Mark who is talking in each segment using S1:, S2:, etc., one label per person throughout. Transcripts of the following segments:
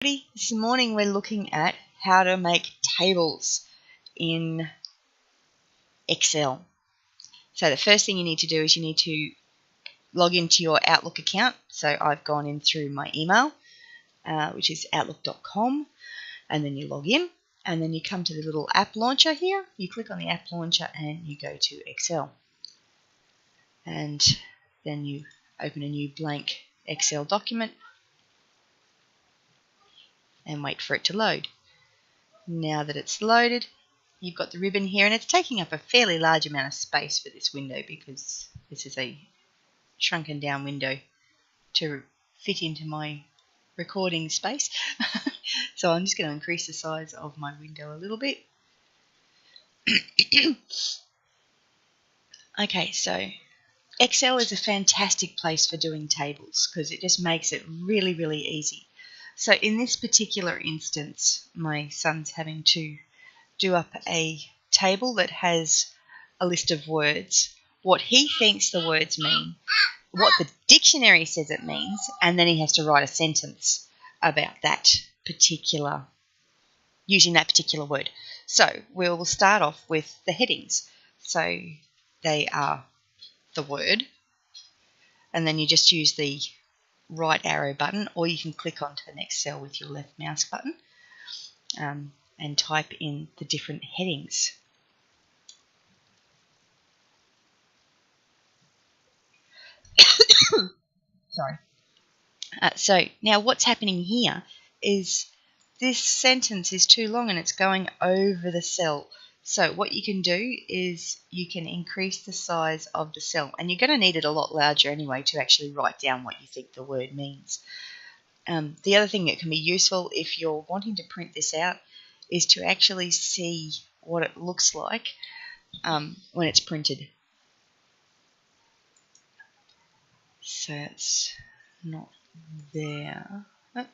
S1: This morning we're looking at how to make tables in Excel. So the first thing you need to do is you need to log into your Outlook account. So I've gone in through my email, which is outlook.com, and then you log in, and then you come to the little app launcher here. You click on the app launcher and you go to Excel. And then you open a new blank Excel document and wait for it to load. Now that it's loaded, you've got the ribbon here, and it's taking up a fairly large amount of space for this window because this is a shrunken down window to fit into my recording space. So I'm just going to increase the size of my window a little bit. Okay, so Excel is a fantastic place for doing tables because it just makes it really, really easy. So in this particular instance, my son's having to do up a table that has a list of words, what he thinks the words mean, what the dictionary says it means, and then he has to write a sentence about that particular, using that particular word. So we'll start off with the headings. So they are the word, and then you just use the right arrow button, or you can click onto the next cell with your left mouse button and type in the different headings. Sorry. So now what's happening here is this sentence is too long and it's going over the cell. So what you can do is you can increase the size of the cell, and you're going to need it a lot larger anyway to actually write down what you think the word means. The other thing that can be useful if you're wanting to print this out is to actually see what it looks like when it's printed. So it's not there. Oh.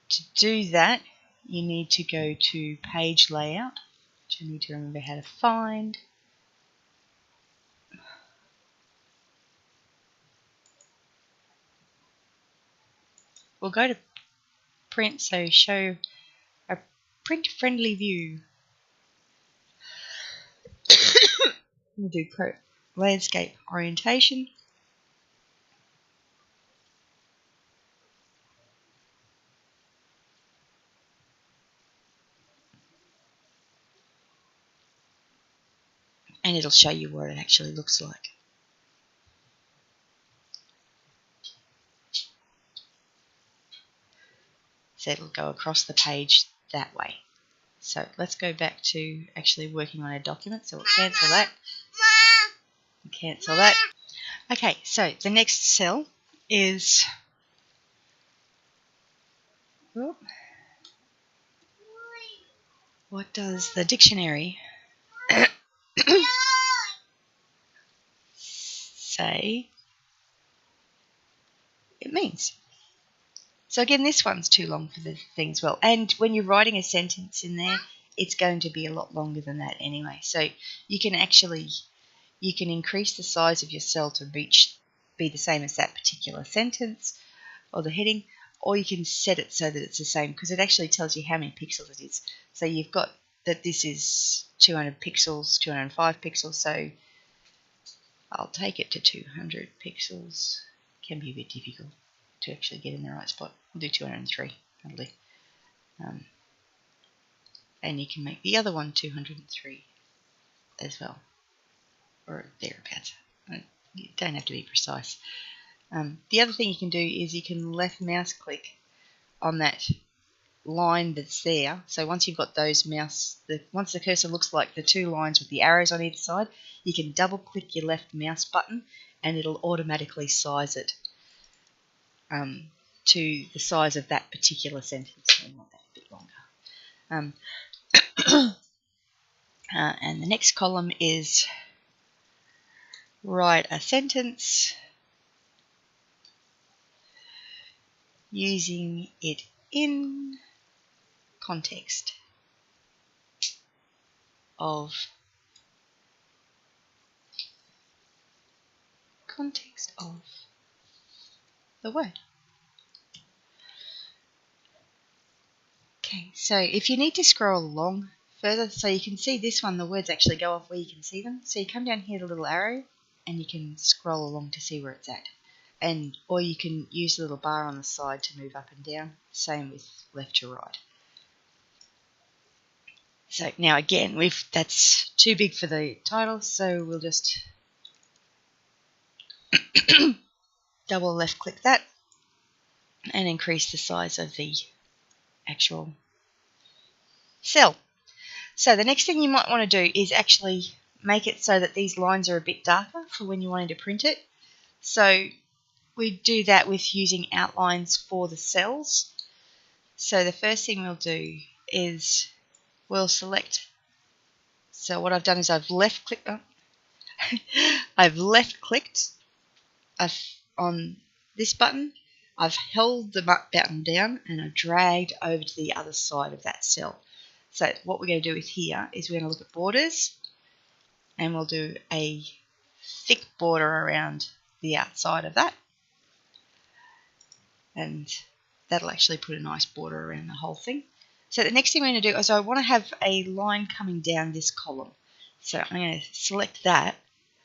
S1: To do that, you need to go to page layout, which you need to remember how to find. We'll go to print, so show a print friendly view. We'll do landscape orientation. And it'll show you what it actually looks like. So it'll go across the page that way. So let's go back to actually working on a document. So we'll cancel that. Cancel that. Okay, so the next cell is what does the dictionary say it means? So again, this one's too long for the thing as well. And when you're writing a sentence in there, it's going to be a lot longer than that anyway. So you can increase the size of your cell to be the same as that particular sentence or the heading, or you can set it so that it's the same, because it actually tells you how many pixels it is. So you've got that this is 200 pixels, 205 pixels, so I'll take it to 200 pixels. It can be a bit difficult to actually get in the right spot. I'll do 203, probably. And you can make the other one 203 as well, or thereabouts. You don't have to be precise. The other thing you can do is you can left mouse click on that line that's there. So once you've got those once the cursor looks like the two lines with the arrows on either side, you can double click your left mouse button and it'll automatically size it to the size of that particular sentence. I want that a bit longer. And the next column is write a sentence using it in context of the word. Okay, so if you need to scroll along further, so you can see this one, the words actually go off where you can see them. So you come down here, the little arrow, and you can scroll along to see where it's at. Or you can use the little bar on the side to move up and down. Same with left to right. So now again, that's too big for the title, so we'll just double left click that and increase the size of the actual cell. So the next thing you might want to do is actually make it so that these lines are a bit darker for when you're wanting to print it. So we do that with using outlines for the cells. So the first thing we'll do is we'll select. So what I've done is I've left clicked. I've left clicked on this button. I've held the button down and I've dragged over to the other side of that cell. So what we're going to do with here is we're going to look at borders, and we'll do a thick border around the outside of that, and that'll actually put a nice border around the whole thing. So the next thing we're going to do is I want to have a line coming down this column. So I'm going to select that,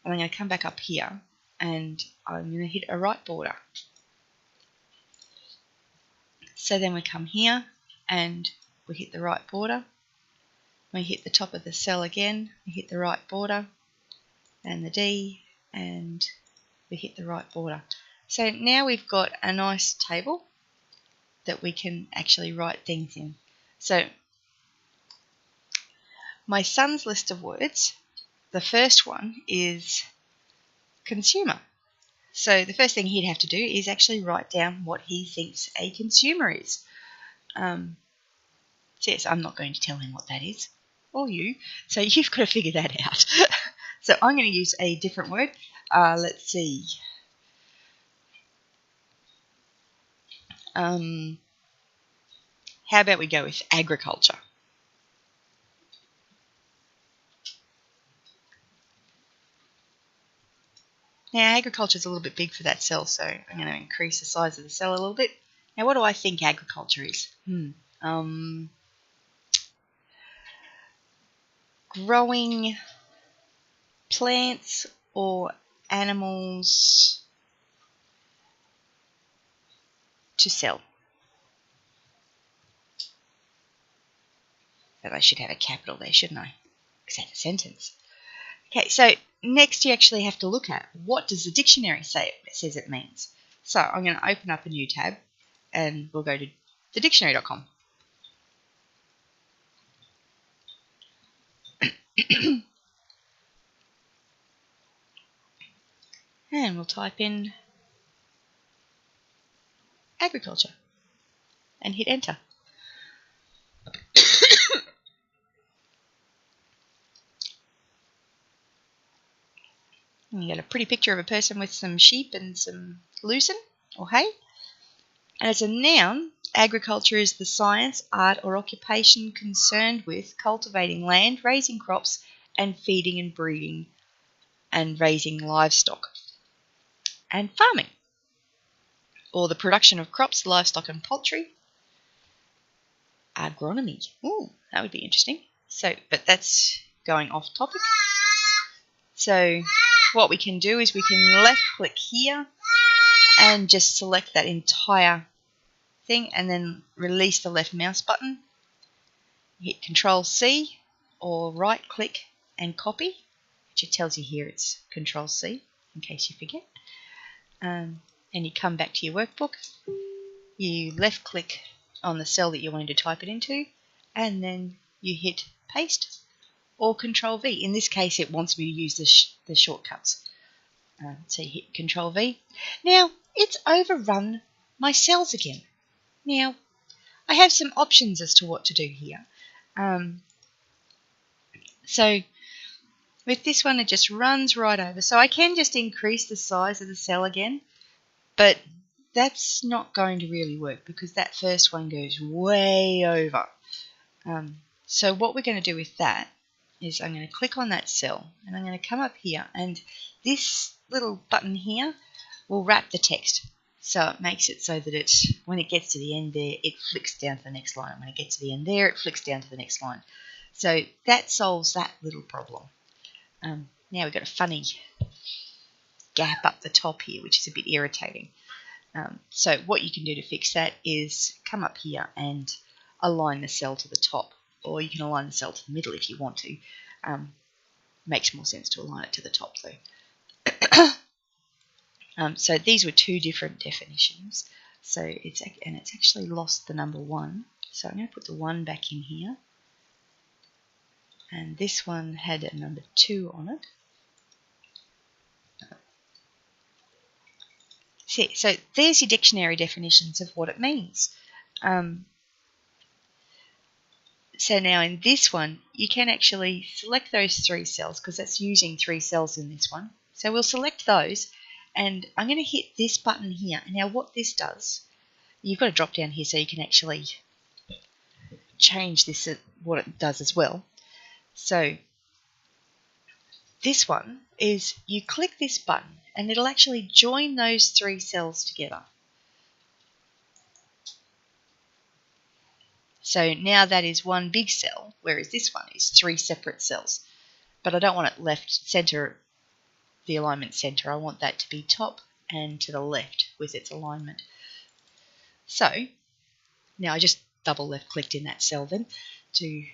S1: and I'm going to come back up here, and I'm going to hit a right border. So then we come here and we hit the right border. We hit the top of the cell again, we hit the right border and the D, and we hit the right border. So now we've got a nice table that we can actually write things in. So my son's list of words, the first one is consumer. So the first thing he'd have to do is actually write down what he thinks a consumer is. So yes, I'm not going to tell him what that is, or you, so you've got to figure that out. So I'm going to use a different word. Let's see. How about we go with agriculture? Now agriculture is a little bit big for that cell, so I'm going to increase the size of the cell a little bit. Now what do I think agriculture is? Growing plants or animals to sell. But I should have a capital there, shouldn't I? Because that's a sentence. Okay, so next you actually have to look at what does the dictionary say it says it means. So I'm going to open up a new tab and we'll go to thedictionary.com. And we'll type in agriculture and hit enter. And you get a pretty picture of a person with some sheep and some lucerne or hay. And as a noun, agriculture is the science, art or occupation concerned with cultivating land, raising crops and feeding and breeding and raising livestock. And farming, or the production of crops, livestock and poultry. Agronomy. Ooh, that would be interesting. So, but that's going off topic. So what we can do is we can left click here and just select that entire thing and then release the left mouse button. Hit Control C or right click and copy, which it tells you here it's Control C in case you forget. And you come back to your workbook. You left click on the cell that you're wanting to type it into, and then you hit paste or Control V. In this case, it wants me to use the shortcuts. So you hit Control V. Now, it's overrun my cells again. Now, I have some options as to what to do here. So with this one, it just runs right over. So I can just increase the size of the cell again, but that's not going to really work because that first one goes way over. So what we're going to do with that is I'm going to click on that cell and I'm going to come up here, and this little button here will wrap the text. So it makes it so that when it gets to the end there, it flicks down to the next line. When it gets to the end there, it flicks down to the next line. So that solves that little problem. Now we've got a funny gap up the top here, which is a bit irritating. So what you can do to fix that is come up here and align the cell to the top, or you can align the cell to the middle if you want to. Makes more sense to align it to the top though. So these were two different definitions. So it's actually lost the number 1. So I'm going to put the 1 back in here. And this one had a number 2 on it. See, so there's your dictionary definitions of what it means. So now in this one, you can actually select those 3 cells because that's using 3 cells in this one. So we'll select those, and I'm going to hit this button here. Now what this does, you've got to drop down here so you can actually change this, what it does as well. So this one is you click this button and it'll actually join those 3 cells together. So now that is one big cell, whereas this one is 3 separate cells. But I don't want it left center, the alignment center. I want that to be top and to the left with its alignment. So now I just double left clicked in that cell then to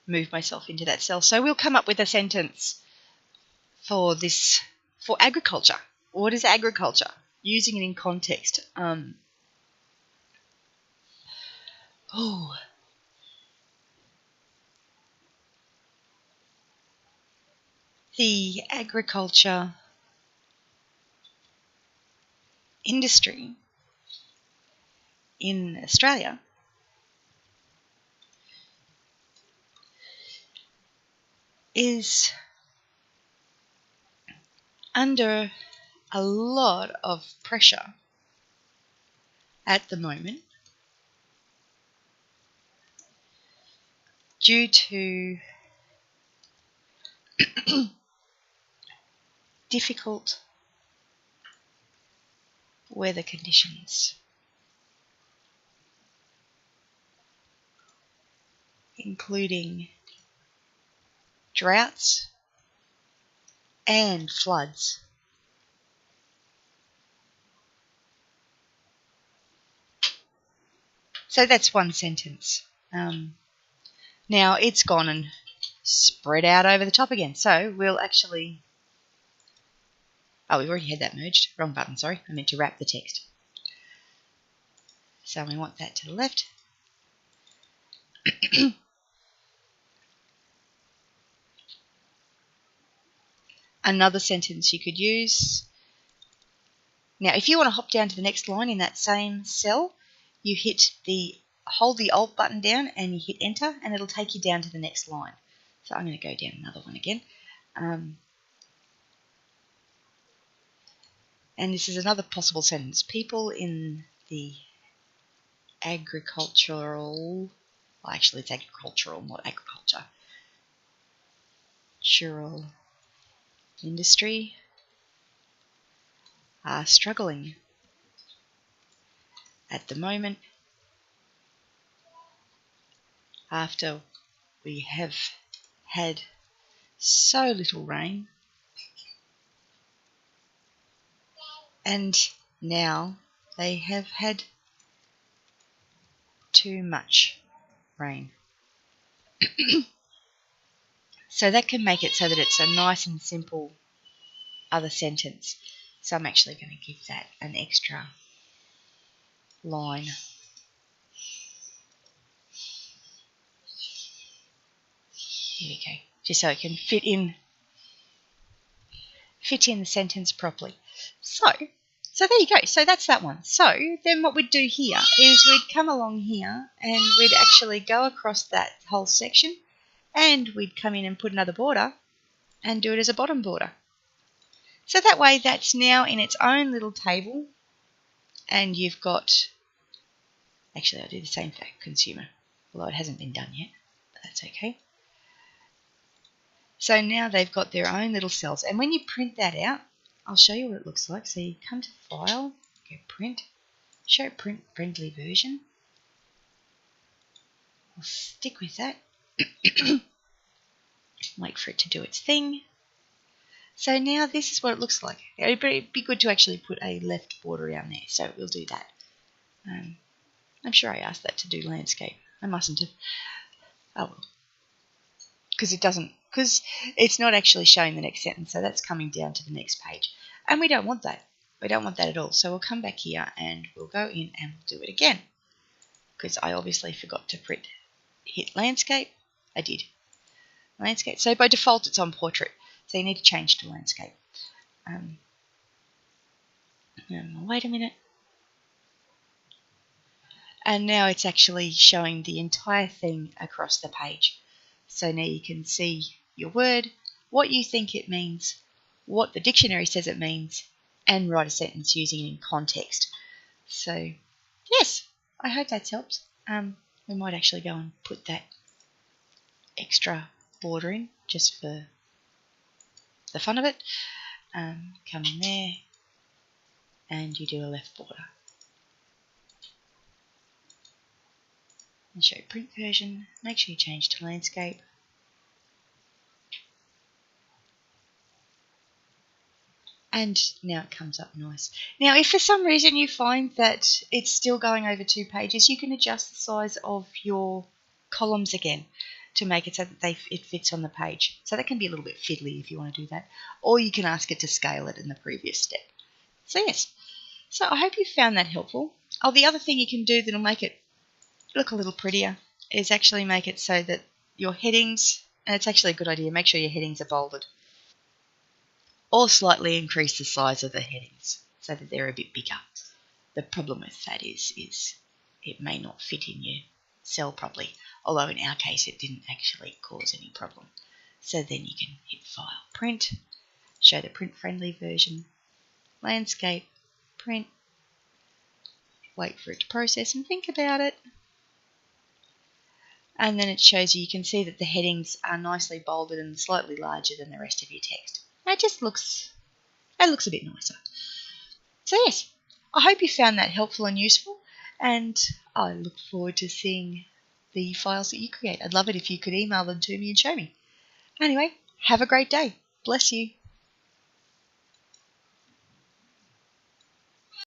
S1: move myself into that cell. So we'll come up with a sentence for this, for agriculture. What is agriculture? Using it in context. The agriculture industry in Australia is under a lot of pressure at the moment due to difficult weather conditions, including droughts and floods. So that's one sentence. Now it's gone and spread out over the top again. So we'll actually... Oh, we've already had that merged. Wrong button, sorry. I meant to wrap the text. So we want that to the left. Another sentence you could use. Now, if you want to hop down to the next line in that same cell, you hold the Alt button down and you hit Enter, and it'll take you down to the next line. So I'm going to go down another one again. And this is another possible sentence. People in the agricultural... Well, actually, it's agricultural, not agriculture. Agricultural industry are struggling at the moment after we have had so little rain, and now they have had too much rain. So that can make it so that it's a nice and simple other sentence. So I'm actually going to give that an extra line. Here we go. Just so it can fit in the sentence properly. So there you go. So that's that one. So then what we'd do here is we'd come along here and we'd actually go across that whole section, and we'd come in and put another border and do it as a bottom border. So that way that's now in its own little table, and you've got... Actually, I'll do the same for consumer, although it hasn't been done yet, but that's okay. So now they've got their own little cells, and when you print that out, I'll show you what it looks like. So you come to File, go Print, Show print friendly version. We'll stick with that. Wait for it to do its thing. So now this is what it looks like. It'd be good to actually put a left border around there, so we'll do that. I'm sure I asked that to do landscape. I mustn't have. Oh well. Because it's not actually showing the next sentence, so that's coming down to the next page. And we don't want that. We don't want that at all. So we'll come back here and we'll go in and we'll do it again. Because I obviously forgot to hit landscape. I did. Landscape. So by default it's on portrait. So you need to change to landscape. Wait a minute. And now it's actually showing the entire thing across the page. So now you can see your word, what you think it means, what the dictionary says it means, and write a sentence using it in context. So, yes, I hope that's helped. We might actually go and put that extra border in just for the fun of it. Come in there and you do a left border. And show print version. Make sure you change to landscape. And now it comes up nice. Now, if for some reason you find that it's still going over 2 pages, you can adjust the size of your columns again to make it so that it fits on the page. So that can be a little bit fiddly if you want to do that. Or you can ask it to scale it in the previous step. So yes. So I hope you found that helpful. Oh, the other thing you can do that'll make it look a little prettier is actually make it so that your headings, and it's actually a good idea, make sure your headings are bolded. Or slightly increase the size of the headings so that they're a bit bigger. The problem with that is it may not fit in your cell properly, although in our case it didn't actually cause any problem. So then you can hit File, Print, show the print-friendly version, landscape, print, wait for it to process and think about it. And then it shows you can see that the headings are nicely bolded and slightly larger than the rest of your text. It just looks a bit nicer. So yes, I hope you found that helpful and useful, and I look forward to seeing the files that you create. I'd love it if you could email them to me and show me. Anyway, have a great day. Bless you.